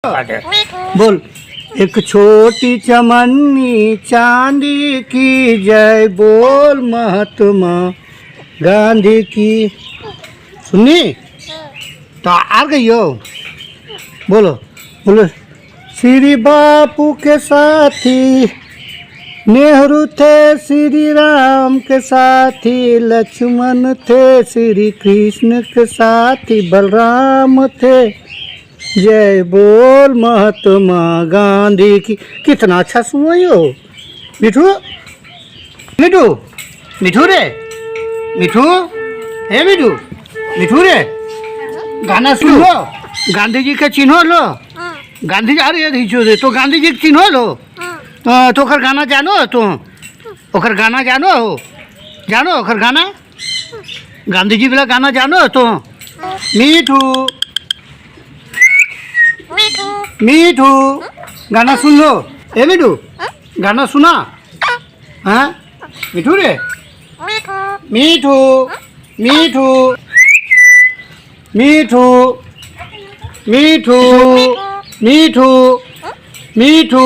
बोल। एक छोटी चमन्नी चांदी की जय बोल महात्मा गांधी की। सुननी तो आ गई हो। बोलो बोलो। श्री बापू के साथी नेहरू थे, श्री राम के साथी लक्ष्मण थे, श्री कृष्ण के साथी बलराम थे, जय बोल महात्मा गांधी की। कितना अच्छा सुनो यो। मिठू मिठू मिठू रे मिठू, हे मिठू मिठू रे, गाना सुन लो। गांधी जी के चिन्हो लो। गांधी जी अरे रे तो गांधी जी के चिन्हो लो। तो ओकर गाना जानो तो ओकर गाना जानो जानो ओकर गाना। गांधी जी वाला गाना जानो तो। मिठू मिठू गाना सुन लो। ए मिठू गाना सुना। हाँ मिठू रे मिठू मिठू मिठू मिठू मिठू मिठू